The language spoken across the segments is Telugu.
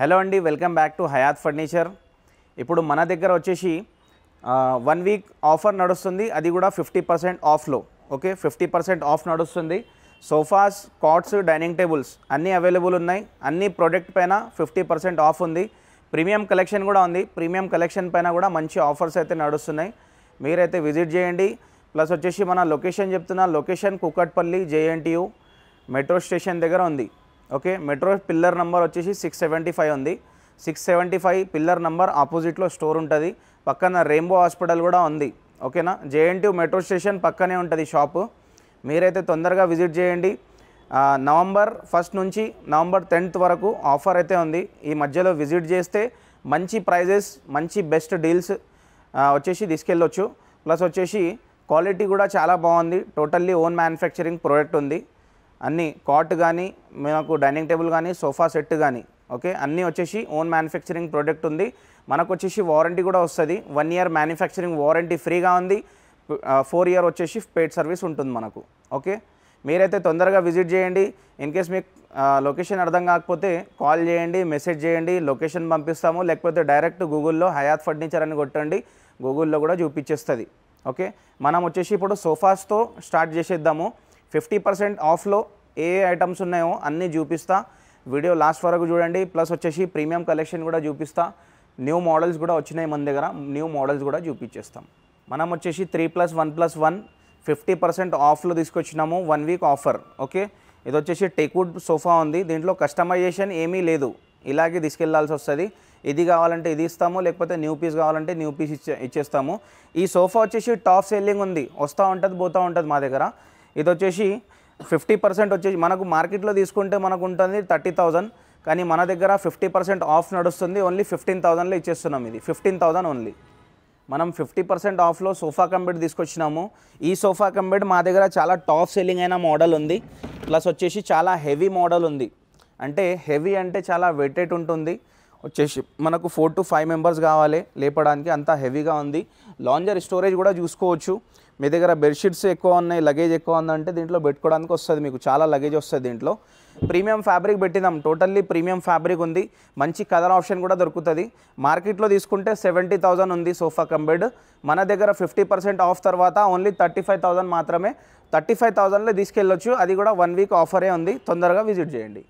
హలో అండి, welcome back to Hayat furniture. ఇప్పుడు మన దగ్గర వచ్చేసి 1 వీక్ ఆఫర్ నడుస్తుంది, అది కూడా 50% ఆఫ్లో. ఓకే, 50% ఆఫ్ నడుస్తుంది. సోఫాస్, కాట్స్, డైనింగ్ టేబుల్స్ అన్నీ అవైలబుల్ ఉన్నాయి. అన్ని ప్రోడక్ట్ పైన 50% ఆఫ్ ఉంది. ప్రీమియం కలెక్షన్ కూడా ఉంది. ప్రీమియం కలెక్షన్ పైన కూడా మంచి ఆఫర్స్ అయితే నడుస్తున్నాయి. మీరైతే విజిట్ చేయండి. ప్లస్ వచ్చేసి మన లొకేషన్ చెప్తున్నా, location Kukatpally JNTU metro station దగ్గర ఉంది. ఓకే, మెట్రో పిల్లర్ నెంబర్ వచ్చేసి 675 ఉంది. 675 పిల్లర్ నెంబర్ ఆపోజిట్లో స్టోర్ ఉంటుంది. పక్కన రెయిన్బో హాస్పిటల్ కూడా ఉంది. ఓకేనా, JNTU మెట్రో స్టేషన్ పక్కనే ఉంటుంది షాపు. మీరైతే తొందరగా విజిట్ చేయండి. నవంబర్ 1 నుంచి నవంబర్ 10th వరకు ఆఫర్ అయితే ఉంది. ఈ మధ్యలో విజిట్ చేస్తే మంచి ప్రైజెస్, మంచి బెస్ట్ డీల్స్ వచ్చేసి తీసుకెళ్ళొచ్చు. ప్లస్ వచ్చేసి క్వాలిటీ కూడా చాలా బాగుంది. టోటల్లీ ఓన్ మ్యానుఫ్యాక్చరింగ్ ప్రోడక్ట్ ఉంది. అన్నీ కాట్ కానీ, మనకు డైనింగ్ టేబుల్ కానీ, సోఫా సెట్ కానీ, ఓకే, అన్నీ వచ్చేసి ఓన్ మ్యానుఫ్యాక్చరింగ్ ప్రోడక్ట్ ఉంది. మనకు వచ్చేసి వారంటీ కూడా వస్తుంది. 1 year మ్యానుఫ్యాక్చరింగ్ వారంటీ ఫ్రీగా ఉంది. 4 year వచ్చేసి పెయిడ్ సర్వీస్ ఉంటుంది మనకు. ఓకే, మీరైతే తొందరగా విజిట్ చేయండి. ఇన్ కేస్ మీకు లొకేషన్ అర్థం కాకపోతే కాల్ చేయండి, మెసేజ్ చేయండి, లొకేషన్ పంపిస్తాము. లేకపోతే డైరెక్ట్ గూగుల్లో హయాత్ ఫర్నిచర్ అని కొట్టండి, గూగుల్లో కూడా చూపించేస్తుంది. ఓకే, మనం వచ్చేసి ఇప్పుడు సోఫాస్తో స్టార్ట్ చేసేద్దాము. 50% ఆఫ్లో ఏ ఐటమ్స్ ఉన్నాయో అన్నీ చూపిస్తా. వీడియో లాస్ట్ వరకు చూడండి. ప్లస్ వచ్చేసి ప్రీమియం కలెక్షన్ కూడా చూపిస్తా. న్యూ మోడల్స్ కూడా వచ్చినాయి మన దగ్గర, న్యూ మోడల్స్ కూడా చూపించేస్తాం. మనం వచ్చేసి 3+1+1 50% ఆఫ్లో తీసుకొచ్చినాము. 1 వీక్ ఆఫర్. ఓకే, ఇది వచ్చేసి టేక్వుడ్ సోఫా ఉంది. దీంట్లో కస్టమైజేషన్ ఏమీ లేదు, ఇలాగే తీసుకెళ్లాల్సి వస్తుంది. ఇది కావాలంటే ఇది ఇస్తాము, లేకపోతే న్యూ పీస్ కావాలంటే న్యూ పీస్ ఇచ్చేస్తాము. ఈ సోఫా వచ్చేసి టాప్ సెల్లింగ్ ఉంది, వస్తూ ఉంటుంది పోతూ ఉంటుంది మా దగ్గర. ఇది వచ్చేసి 50% వచ్చేసి మనకు మార్కెట్లో తీసుకుంటే మనకు ఉంటుంది 30,000, కానీ మన దగ్గర 50% ఆఫ్ నడుస్తుంది. ఓన్లీ 15,000లో ఇచ్చేస్తున్నాం. ఇది 15,000 ఓన్లీ. మనం 50% ఆఫ్లో సోఫా కమ్ బెడ్ తీసుకొచ్చినాము. ఈ సోఫా కమ్ బెడ్ మా దగ్గర చాలా టాప్ సెల్లింగ్ అయిన మోడల్ ఉంది. ప్లస్ వచ్చేసి చాలా హెవీ మోడల్ ఉంది. అంటే హెవీ అంటే చాలా వెయిటెడ్ ఉంటుంది. వచ్చేసి మనకు 4 to 5 members కావాలి లేపడానికి, అంత హెవీగా ఉంది. లాంజర్ స్టోరేజ్ కూడా చూసుకోవచ్చు. మీ దగ్గర బెడ్షీట్స్ ఎక్కువ ఉన్నాయి, లగేజ్ ఎక్కువ ఉందంటే దీంట్లో పెట్టుకోవడానికి వస్తుంది. మీకు చాలా లగేజ్ వస్తుంది దీంట్లో. ప్రీమియం ఫ్యాబ్రిక్ పెట్టినాం, టోటల్లీ ప్రీమియం ఫ్యాబ్రిక్ ఉంది. మంచి కలర్ ఆప్షన్ కూడా దొరుకుతుంది. మార్కెట్లో తీసుకుంటే 70,000 ఉంది సోఫా కమ్ బెడ్. మన దగ్గర 50% ఆఫ్ తర్వాత ఓన్లీ 35,000 మాత్రమే. 35,000లో తీసుకెళ్ళొచ్చు. అది కూడా 1 వీక్ ఆఫరే ఉంది. తొందరగా విజిట్ చేయండి.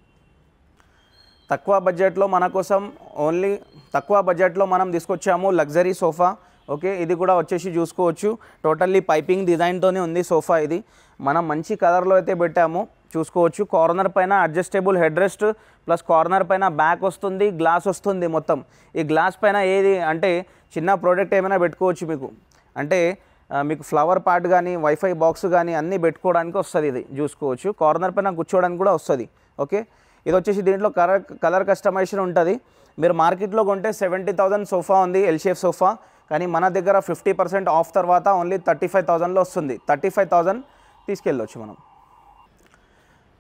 తక్కువ బడ్జెట్లో మన కోసం ఓన్లీ తక్కువ బడ్జెట్లో మనం తీసుకొచ్చాము లగ్జరీ సోఫా. ఓకే, ఇది కూడా వచ్చేసి చూసుకోవచ్చు. టోటల్లీ పైపింగ్ డిజైన్తోనే ఉంది సోఫా. ఇది మనం మంచి కలర్లో అయితే పెట్టాము, చూసుకోవచ్చు. కార్నర్ పైన adjustable head rest, plus corner పైన బ్యాక్ వస్తుంది, గ్లాస్ వస్తుంది మొత్తం. ఈ గ్లాస్ పైన ఏది అంటే చిన్న ప్రోడక్ట్ ఏమైనా పెట్టుకోవచ్చు మీకు. అంటే మీకు ఫ్లవర్ పాట్ కానీ, వైఫై బాక్స్ కానీ అన్నీ పెట్టుకోవడానికి వస్తుంది. ఇది చూసుకోవచ్చు. కార్నర్ పైన కూర్చోవడానికి కూడా వస్తుంది. ఓకే, ఇది వచ్చేసి దీంట్లో కలర్ కస్టమైజేషన్ ఉంటుంది. మీరు మార్కెట్లో కొంటే 70,000 సోఫా ఉంది, ఎల్ షేప్ సోఫా. కానీ మన దగ్గర 50% ఆఫ్ తర్వాత ఓన్లీ 35,000లో వస్తుంది. 35,000 తీసుకెళ్ళొచ్చు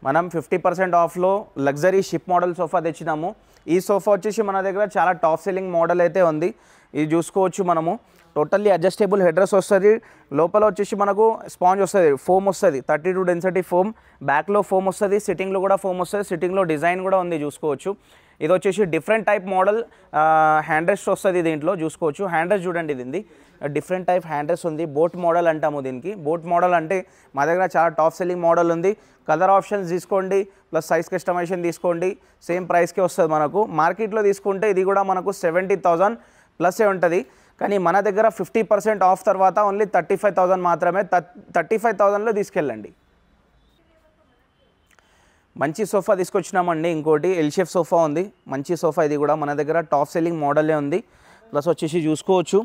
మనం 50% ఆఫ్లో లగ్జరీ షిప్ మోడల్ సోఫా తెచ్చినాము. ఈ సోఫా వచ్చేసి మన దగ్గర చాలా టాప్ సెల్లింగ్ మోడల్ అయితే ఉంది. ఇది చూసుకోవచ్చు. మనము టోటల్లీ అడ్జస్టబుల్ హెడ్ రెస్ట్ వస్తుంది. లోపల వచ్చేసి మనకు స్పాంజ్ వస్తుంది, ఫోమ్ వస్తుంది, 32 డెన్సిటీ ఫోమ్. బ్యాక్లో ఫోమ్ వస్తుంది, సిట్టింగ్లో కూడా ఫోమ్ వస్తుంది. సిట్టింగ్లో డిజైన్ కూడా ఉంది, చూసుకోవచ్చు. ఇది వచ్చేసి different type model hand rest వస్తుంది దీంట్లో, చూసుకోవచ్చు. హ్యాండ్ రెస్ట్ చూడండి, ఇది డిఫరెంట్ టైప్ హ్యాండ్ రెస్ట్ ఉంది. బోట్ మోడల్ అంటాము దీనికి. బోట్ మోడల్ అంటే మా దగ్గర చాలా టాప్ సెల్లింగ్ మోడల్ ఉంది. కలర్ ఆప్షన్స్ తీసుకోండి, ప్లస్ సైజ్ కస్టమైజేషన్ తీసుకోండి. సేమ్ ప్రైస్కే వస్తుంది మనకు. మార్కెట్లో తీసుకుంటే ఇది కూడా మనకు 70,000 ప్లస్ే ఉంటుంది. కానీ మన దగ్గర 50% ఆఫ్ తర్వాత ఓన్లీ 35,000 మాత్రమే. 35,000లో తీసుకెళ్ళండి. మంచి సోఫా తీసుకొచ్చినామండి. ఇంకోటి ఎల్ షేప్ సోఫా ఉంది, మంచి సోఫా. ఇది కూడా మన దగ్గర టాప్ సెల్లింగ్ మోడలే ఉంది. ప్లస్ వచ్చేసి చూసుకోవచ్చు,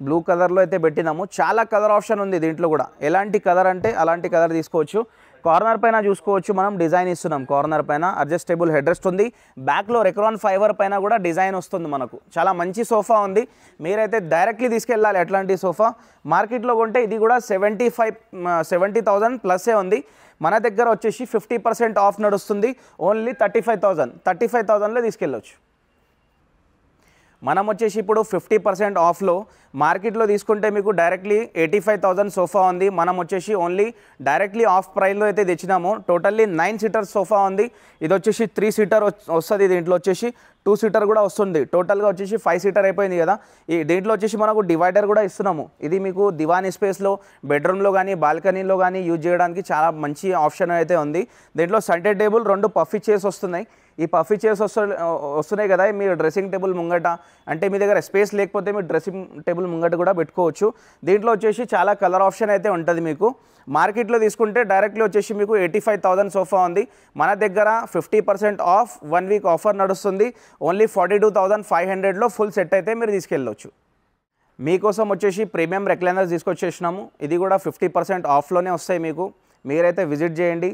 బ్లూ కలర్లో అయితే పెట్టినాము. చాలా కలర్ ఆప్షన్ ఉంది దీంట్లో కూడా. ఎలాంటి కలర్ అంటే అలాంటి కలర్ తీసుకోవచ్చు. కార్నర్ పైన చూసుకోవచ్చు, మనం డిజైన్ ఇస్తున్నాం. కార్నర్ పైన అడ్జస్టబుల్ హెడ్ రెస్ట్ ఉంది. బ్యాక్లో రెక్రాన్ ఫైబర్ పైన కూడా డిజైన్ వస్తుంది మనకు. చాలా మంచి సోఫా ఉంది. మీరైతే డైరెక్ట్లీ తీసుకెళ్ళాలి అట్లాంటి సోఫా. మార్కెట్లో కొంటే ఇది కూడా 70,000 ప్లస్ే ఉంది. మన దగ్గర వచ్చేసి 50% ఆఫ్ నడుస్తుంది. ఓన్లీ 35,000లో తీసుకెళ్ళొచ్చు. మనం వచ్చేసి ఇప్పుడు 50% ఆఫ్లో మార్కెట్లో తీసుకుంటే మీకు డైరెక్ట్లీ 85,000 సోఫా ఉంది. మనం వచ్చేసి ఓన్లీ డైరెక్ట్లీ ఆఫ్ ప్రైస్లో అయితే తెచ్చినాము. టోటల్లీ 9 సీటర్ సోఫా ఉంది. ఇది వచ్చేసి 3 సీటర్ వస్తుంది. దీంట్లో వచ్చేసి 2 సీటర్ కూడా వస్తుంది. టోటల్గా వచ్చేసి 5 సీటర్ అయిపోయింది కదా. ఈ దీంట్లో వచ్చేసి మనకు డివైడర్ కూడా ఇస్తున్నాము. ఇది మీకు దివానీ స్పేస్లో బెడ్రూమ్లో కానీ బాల్కనీలో కానీ యూజ్ చేయడానికి చాలా మంచి ఆప్షన్ అయితే ఉంది. దీంట్లో సెంటర్ టేబుల్ 2 పఫీ చైర్స్ వస్తున్నాయి. ఈ పఫీ చైర్స్ వస్తున్నాయి కదా, మీరు డ్రెస్సింగ్ టేబుల్ ముంగట అంటే మీ దగ్గర స్పేస్ లేకపోతే మీరు డ్రెస్సింగ్ టేబుల్ ముంగట కూడా పెట్టుకోవచ్చు. దీంట్లో వచ్చేసి చాలా కలర్ ఆప్షన్ అయితే ఉంటుంది మీకు. మార్కెట్లో తీసుకుంటే డైరెక్ట్లీ వచ్చేసి మీకు 85,000 సోఫా ఉంది. మన దగ్గర 50% ఆఫ్ 1 వీక్ ఆఫర్ నడుస్తుంది. ఓన్లీ 42,500లో ఫుల్ సెట్ అయితే మీరు తీసుకెళ్ళవచ్చు. మీకోసం వచ్చేసి ప్రీమియం రెక్లైనర్స్ తీసుకొచ్చేసినాము. ఇది కూడా 50% ఆఫ్లోనే వస్తాయి మీకు. మీరైతే విజిట్ చేయండి.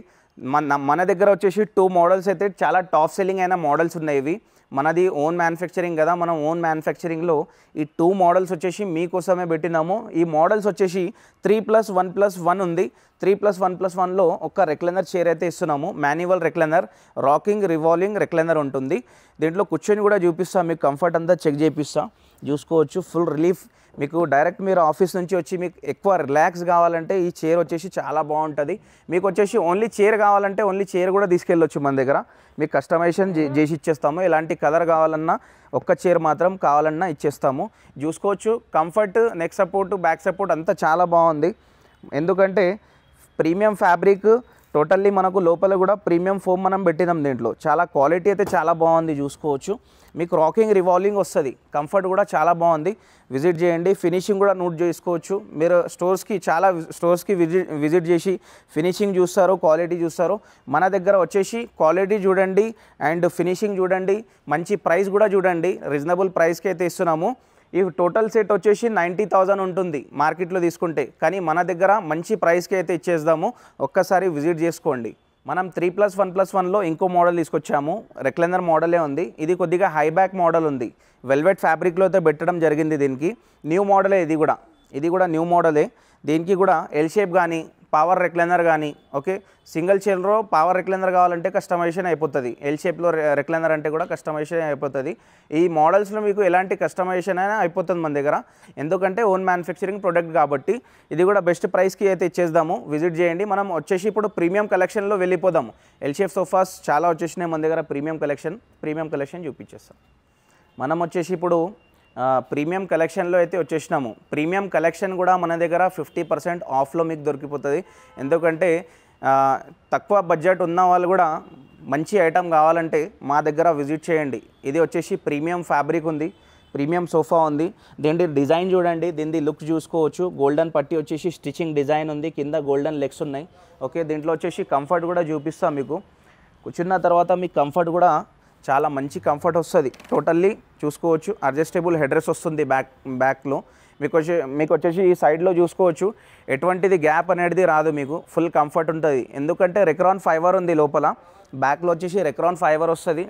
మన దగ్గర వచ్చేసి 2 మోడల్స్ అయితే చాలా టాప్ సెల్లింగ్ అయిన మోడల్స్ ఉన్నాయి. ఇవి మనది ఓన్ మ్యానుఫ్యాక్చరింగ్ కదా, మనం ఓన్ మ్యానుఫ్యాక్చరింగ్లో ఈ 2 మోడల్స్ వచ్చేసి మీకోసమే పెట్టినాము. ఈ మోడల్స్ వచ్చేసి 3+1+1 ఉంది. 3+1+1లో ఒక రెక్లైనర్ చైర్ అయితే ఇస్తున్నాము. Manual recliner, rocking revolving recliner ఉంటుంది. దీంట్లో కూర్చొని కూడా చూపిస్తాం, మీకు కంఫర్ట్ అంతా చెక్ చేపిస్తా, చూసుకోవచ్చు. ఫుల్ రిలీఫ్ మీకు. డైరెక్ట్ మీరు ఆఫీస్ నుంచి వచ్చి మీకు ఎక్కువ రిలాక్స్ కావాలంటే ఈ చైర్ వచ్చేసి చాలా బాగుంటుంది. మీకు వచ్చేసి ఓన్లీ చైర్ కావాలంటే ఓన్లీ చైర్ కూడా తీసుకెళ్ళొచ్చు. మన దగ్గర మీకు కస్టమైజేషన్ చేసి ఇచ్చేస్తాము. ఎలాంటి కలర్ కావాలన్నా ఒక్క చైర్ మాత్రం కావాలన్నా ఇచ్చేస్తాము. చూసుకోవచ్చు. Comfort, neck support, back support అంతా చాలా బాగుంది. ఎందుకంటే ప్రీమియం ఫ్యాబ్రిక్, టోటల్లీ మనకు లోపల కూడా ప్రీమియం ఫోమ్ మనం పెట్టినాం. దీంట్లో చాలా క్వాలిటీ అయితే చాలా బాగుంది. చూసుకోవచ్చు. మీకు రాకింగ్ రివాల్వింగ్ వస్తుంది. కంఫర్ట్ కూడా చాలా బాగుంది. విజిట్ చేయండి. ఫినిషింగ్ కూడా నోట్ చేసుకోవచ్చు. మీరు చాలా స్టోర్స్కి విజిట్ చేసి ఫినిషింగ్ చూస్తారు, క్వాలిటీ చూస్తారు. మన దగ్గర వచ్చేసి క్వాలిటీ చూడండి అండ్ ఫినిషింగ్ చూడండి, మంచి ప్రైస్ కూడా చూడండి. రీజనబుల్ ప్రైస్కి అయితే ఇస్తున్నాము. ఈ టోటల్ సెట్ వచ్చేసి 90,000 ఉంటుంది మార్కెట్లో తీసుకుంటే, కానీ మన దగ్గర మంచి ప్రైస్కి అయితే ఇచ్చేద్దాము. ఒక్కసారి విజిట్ చేసుకోండి. మనం 3+1+1లో ఇంకో మోడల్ తీసుకొచ్చాము. రెక్లైనర్ మోడలే ఉంది. ఇది కొద్దిగా హై బ్యాక్ మోడల్ ఉంది. వెల్వెట్ ఫ్యాబ్రిక్లో అయితే పెట్టడం జరిగింది. దీనికి న్యూ మోడలే. ఇది కూడా న్యూ మోడలే. దీనికి కూడా ఎల్ షేప్ కానీ పవర్ రెక్లైనర్ కానీ, ఓకే, సింగిల్ చైర్లో పవర్ రెక్లైనర్ కావాలంటే కస్టమైజేషన్ అయిపోతుంది. ఎల్ షేప్లో రెక్లైనర్ అంటే కూడా కస్టమైజేషన్ అయిపోతుంది. ఈ మోడల్స్లో మీకు ఎలాంటి కస్టమైజేషన్ అయినా అయిపోతుంది మన దగ్గర. ఎందుకంటే ఓన్ మ్యానుఫ్యాక్చరింగ్ ప్రొడక్ట్ కాబట్టి ఇది కూడా బెస్ట్ ప్రైస్కి అయితే ఇచ్చేద్దాము. విజిట్ చేయండి. మనం వచ్చేసి ఇప్పుడు ప్రీమియం కలెక్షన్లో వెళ్ళిపోదాము. ఎల్ షేప్ సోఫాస్ చాలా వచ్చేసినాయి మన దగ్గర. ప్రీమియం కలెక్షన్ చూపించేస్తాం. మనం వచ్చేసి ఇప్పుడు ప్రీమియం కలెక్షన్లో అయితే వచ్చేసినాము. ప్రీమియం కలెక్షన్ కూడా మన దగ్గర 50% ఆఫ్లో మీకు దొరికిపోతుంది. ఎందుకంటే తక్కువ బడ్జెట్ ఉన్న వాళ్ళు కూడా మంచి ఐటమ్ కావాలంటే మా దగ్గర విజిట్ చేయండి. ఇది వచ్చేసి ప్రీమియం ఫ్యాబ్రిక్ ఉంది, ప్రీమియం సోఫా ఉంది. దీని డిజైన్ చూడండి, దీని లుక్ చూసుకోవచ్చు. గోల్డెన్ పట్టి వచ్చేసి స్టిచ్చింగ్ డిజైన్ ఉంది, కింద గోల్డెన్ లెగ్స్ ఉన్నాయి. ఓకే, దీంట్లో వచ్చేసి కంఫర్ట్ కూడా చూపిస్తాం మీకు. కూర్చున్న తర్వాత మీకు కంఫర్ట్ కూడా చాలా మంచి కంఫర్ట్ వస్తుంది. టోటల్లీ చూసుకోవచ్చు. అడ్జస్టబుల్ హెడ్ రెస్ట్ వస్తుంది బ్యాక్లో. మీకు వచ్చేసి ఈ సైడ్లో చూసుకోవచ్చు. ఎటువంటిది గ్యాప్ అనేది రాదు మీకు. ఫుల్ కంఫర్ట్ ఉంటుంది. ఎందుకంటే రెక్రాన్ ఫైబర్ ఉంది లోపల. బ్యాక్లో వచ్చేసి రెక్రాన్ ఫైబర్ వస్తుంది.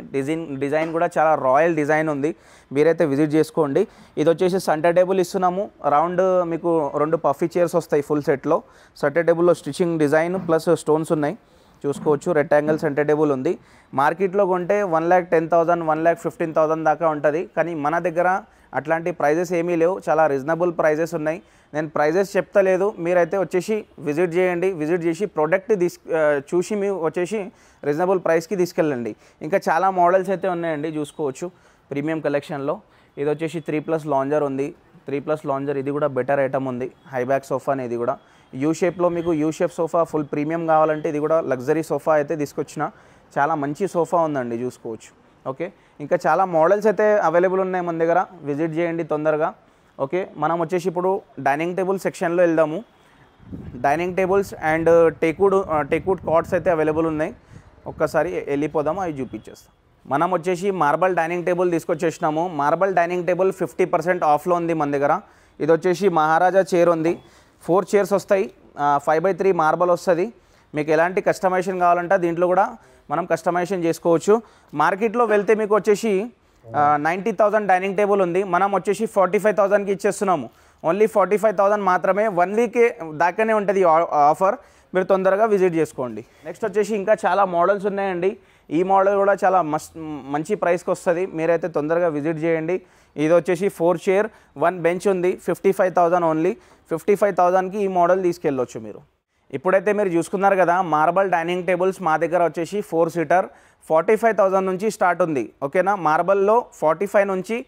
డిజైన్ కూడా చాలా రాయల్ డిజైన్ ఉంది. మీరైతే విజిట్ చేసుకోండి. ఇది వచ్చేసి సెంటర్ టేబుల్ ఇస్తున్నాము. రౌండ్ మీకు 2 పఫీ చైర్స్ వస్తాయి ఫుల్ సెట్లో. సెంటర్ టేబుల్లో స్టిచ్చింగ్ డిజైన్ ప్లస్ స్టోన్స్ ఉన్నాయి. చూసుకోవచ్చు. రెక్టాంగిల్ సెంటర్ టేబుల్ ఉంది. మార్కెట్లో కొంటే 1,10,000, 1,15,000 దాకా ఉంటుంది. కానీ మన దగ్గర అట్లాంటి ప్రైజెస్ ఏమీ లేవు. చాలా రీజనబుల్ ప్రైజెస్ ఉన్నాయి. నేను ప్రైజెస్ చెప్తలేదు. మీరైతే వచ్చేసి విజిట్ చేయండి. విజిట్ చేసి ప్రోడక్ట్ చూసి మీరు వచ్చేసి రీజనబుల్ ప్రైస్కి తీసుకెళ్ళండి. ఇంకా చాలా మోడల్స్ అయితే ఉన్నాయండి. చూసుకోవచ్చు. ప్రీమియం కలెక్షన్లో ఇది వచ్చేసి 3+ లాంజర్ ఉంది. 3+ లాంజర్ ఇది కూడా బెటర్ ఐటమ్ ఉంది. హై బ్యాక్ సోఫాని ఇది కూడా యూ షేప్లో. మీకు U shape sofa full premium కావాలంటే ఇది కూడా లగ్జరీ సోఫా అయితే తీసుకొచ్చిన. చాలా మంచి సోఫా ఉందండి. చూసుకోవచ్చు. ఓకే, ఇంకా చాలా మోడల్స్ అయితే అవైలబుల్ ఉన్నాయి మన దగ్గర. విజిట్ చేయండి తొందరగా. ఓకే, మనం వచ్చేసి ఇప్పుడు డైనింగ్ టేబుల్ సెక్షన్లో వెళ్దాము. Dining tables and teakwood cards అయితే అవైలబుల్ ఉన్నాయి. ఒక్కసారి వెళ్ళిపోదాము, అవి చూపించేస్తాం. మనం వచ్చేసి మార్బల్ డైనింగ్ టేబుల్ తీసుకొచ్చేసినాము. మార్బల్ డైనింగ్ టేబుల్ 50% ఆఫ్లో ఉంది మన దగ్గర. ఇది వచ్చేసి మహారాజా చైర్ ఉంది. 4 చైర్స్ వస్తాయి. 5/3 మార్బల్ వస్తుంది. మీకు ఎలాంటి కస్టమైజేషన్ కావాలంటే దీంట్లో కూడా మనం కస్టమైజేషన్ చేసుకోవచ్చు. మార్కెట్లో వెళ్తే మీకు వచ్చేసి 90,000 డైనింగ్ టేబుల్ ఉంది. మనం వచ్చేసి 45,000కి ఇచ్చేస్తున్నాము. ఓన్లీ 45,000 మాత్రమే. 1 వీక్ దాకానే ఉంటుంది ఆఫర్. మీరు తొందరగా విజిట్ చేసుకోండి. నెక్స్ట్ వచ్చేసి ఇంకా చాలా మోడల్స్ ఉన్నాయండి. ఈ మోడల్ కూడా చాలా మంచి ప్రైస్కి వస్తుంది, మీరైతే తొందరగా విజిట్ చేయండి. ఇది వచ్చేసి 4 చైర్ 1 బెంచ్ ఉంది, 55,000 ఓన్లీ. 55,000కి ఈ మోడల్ తీసుకెళ్ళొచ్చు మీరు. ఇప్పుడైతే మీరు చూసుకున్నారు కదా, మార్బల్ డైనింగ్ టేబుల్స్ మా దగ్గర వచ్చేసి 4 సీటర్ 45,000 నుంచి స్టార్ట్ ఉంది. ఓకేనా, మార్బల్లో 45 నుంచి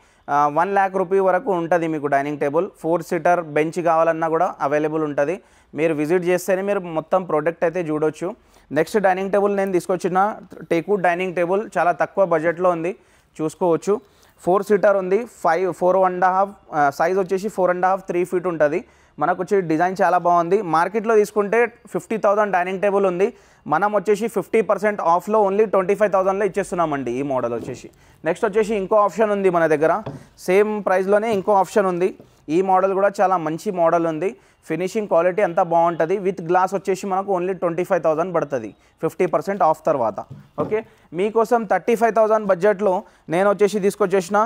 1 lakh రూపీ వరకు ఉంటుంది మీకు డైనింగ్ టేబుల్. 4 సీటర్ బెంచ్ కావాలన్నా కూడా అవైలబుల్ ఉంటుంది. మీరు విజిట్ చేస్తేనే మీరు మొత్తం ప్రోడక్ట్ అయితే చూడొచ్చు. నెక్స్ట్ డైనింగ్ టేబుల్ నేను తీసుకొచ్చిన టేక్వుడ్ డైనింగ్ టేబుల్, చాలా తక్కువ బడ్జెట్లో ఉంది, చూసుకోవచ్చు. 4 సీటర్ ఉంది, 4.5 సైజ్ వచ్చేసి 4.5 3 feet ఉంటుంది. మనకు వచ్చి డిజైన్ చాలా బాగుంది. మార్కెట్లో తీసుకుంటే 50,000 డైనింగ్ టేబుల్ ఉంది, మనం వచ్చేసి 50% ఆఫ్లో ఓన్లీ 25,000లో ఇచ్చేస్తున్నామండి ఈ మోడల్ వచ్చేసి. నెక్స్ట్ వచ్చేసి ఇంకో ఆప్షన్ ఉంది మన దగ్గర, సేమ్ ప్రైస్లోనే ఇంకో ఆప్షన్ ఉంది. ఈ మోడల్ కూడా చాలా మంచి మోడల్ ఉంది, ఫినిషింగ్ క్వాలిటీ అంతా బాగుంటుంది. విత్ గ్లాస్ వచ్చేసి మనకు ఓన్లీ 25,000 పడుతుంది 50% ఆఫ్ తర్వాత. ఓకే, మీకోసం 35,000 బడ్జెట్లో నేను వచ్చేసి తీసుకొచ్చేసిన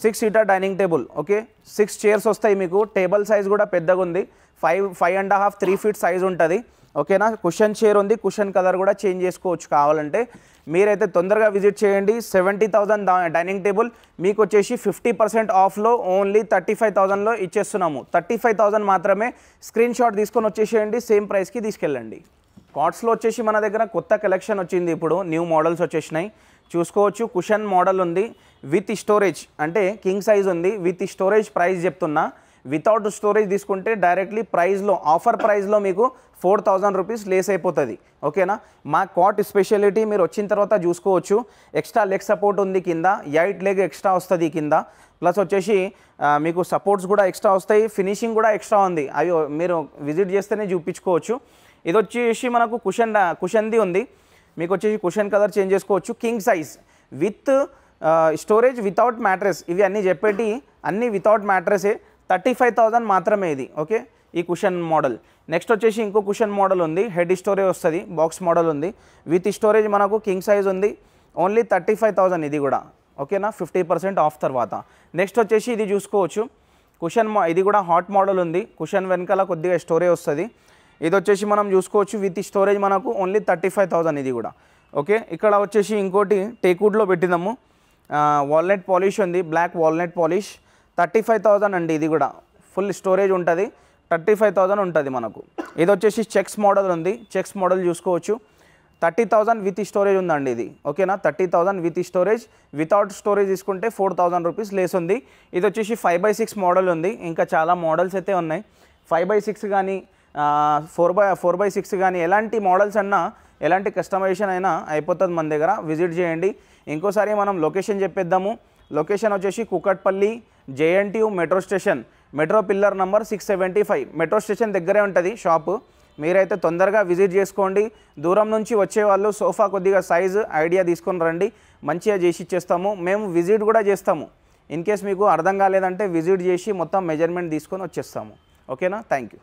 6 seater dining table. Okay, 6 chairs వస్తాయి మీకు. టేబుల్ సైజ్ కూడా పెద్దగా ఉంది, 5.5 3 feet సైజ్ ఉంటుంది. ఓకేనా, కుషన్ చైర్ ఉంది, కుషన్ కలర్ కూడా చేంజ్ చేసుకోవచ్చు కావాలంటే. మీరైతే తొందరగా విజిట్ చేయండి. 70,000 డైనింగ్ టేబుల్ మీకు వచ్చేసి 50% ఆఫ్లో ఓన్లీ 35,000లో ఇచ్చేస్తున్నాము. 35,000 మాత్రమే. స్క్రీన్ షాట్ తీసుకొని వచ్చేసేయండి, సేమ్ ప్రైస్కి తీసుకెళ్ళండి. కాట్స్లో వచ్చేసి మన దగ్గర కొత్త కలెక్షన్ వచ్చింది, ఇప్పుడు న్యూ మోడల్స్ వచ్చేసినాయి, చూసుకోవచ్చు. కుషన్ మోడల్ ఉంది విత్ స్టోరేజ్, అంటే కింగ్ సైజ్ ఉంది. విత్ స్టోరేజ్ ప్రైస్ చెప్తున్నా, వితౌట్ స్టోరేజ్ తీసుకుంటే డైరెక్ట్లీ ప్రైస్లో ఆఫర్ ప్రైస్లో మీకు 4,000 రూపీస్ లేస్ అయిపోతుంది. ఓకేనా, మా కాట్ స్పెషాలిటీ మీరు వచ్చిన తర్వాత చూసుకోవచ్చు. ఎక్స్ట్రా లెగ్ సపోర్ట్ ఉంది కింద, 8 లెగ్ ఎక్స్ట్రా వస్తుంది కింద. ప్లస్ వచ్చేసి మీకు సపోర్ట్స్ కూడా ఎక్స్ట్రా వస్తాయి, ఫినిషింగ్ కూడా ఎక్స్ట్రా ఉంది. అవి మీరు విజిట్ చేస్తేనే చూపించుకోవచ్చు. ఇది వచ్చేసి మనకు కుషన్ది ఉంది, మీకు వచ్చేసి కుషన్ కలర్ చేంజ్ చేసుకోవచ్చు. King size with storage, without mattress. ఇవి అన్నీ చెప్పేటి అన్నీ వితౌట్ మ్యాట్రెసే. 35,000 మాత్రమే ఇది. ఓకే, ఈ కుషన్ మోడల్. నెక్స్ట్ వచ్చేసి ఇంకో కుషన్ మోడల్ ఉంది, హెడ్ స్టోరేజ్ వస్తుంది, బాక్స్ మోడల్ ఉంది. విత్ స్టోరేజ్ మనకు కింగ్ సైజ్ ఉంది, ఓన్లీ 35,000 ఇది కూడా. ఓకేనా, 50% ఆఫ్ తర్వాత. నెక్స్ట్ వచ్చేసి ఇది చూసుకోవచ్చు, కుషన్ ఇది కూడా హాట్ మోడల్ ఉంది. కుషన్ వెనకాల కొద్దిగా స్టోరేజ్ వస్తుంది. ఇది వచ్చేసి మనం చూసుకోవచ్చు, విత్ స్టోరేజ్ మనకు ఓన్లీ 35,000 ఇది కూడా. ఓకే, ఇక్కడ వచ్చేసి ఇంకోటి టేక్వుడ్లో పెట్టినాము, వాల్నట్ పాలిష్ ఉంది, బ్లాక్ వాల్నట్ పాలిష్. 35,000 అండి, ఇది కూడా ఫుల్ స్టోరేజ్ ఉంటుంది. 35,000 ఉంటుంది మనకు. ఇది వచ్చేసి చెక్స్ మోడల్ ఉంది, చెక్స్ మోడల్ చూసుకోవచ్చు. 30,000 విత్ స్టోరేజ్ ఉందండి ఇది. ఓకేనా, 30,000 విత్ స్టోరేజ్. వితౌట్ స్టోరేజ్ తీసుకుంటే 4,000 రూపీస్ లేస్ ఉంది. ఇది వచ్చేసి 5x6 మోడల్ ఉంది. ఇంకా చాలా మోడల్స్ అయితే ఉన్నాయి, 5x6 కానీ 4x6 కానీ, ఎలాంటి మోడల్స్ అన్నా ఎలాంటి కస్టమైజేషన్ అయినా అయిపోతుంది మన దగ్గర. విజిట్ చేయండి. ఇంకోసారి మనం లొకేషన్ చెప్పేద్దాము. లొకేషన్ వచ్చేసి Kukatpally JNTU metro station, metro pillar number 675, metro station దగ్గరే ఉంటుంది షాపు. మీరైతే తొందరగా విజిట్ చేసుకోండి. దూరం నుంచి వచ్చేవాళ్ళు సోఫా కొద్దిగా సైజు ఐడియా తీసుకొని రండి, మంచిగా చేసి ఇచ్చేస్తాము. మేము విజిట్ కూడా చేస్తాము. ఇన్ కేస్ మీకు అర్థం కాలేదంటే విజిట్ చేసి మొత్తం మెజర్మెంట్ తీసుకొని వచ్చేస్తాము. ఓకేనా, థ్యాంక్ యూ.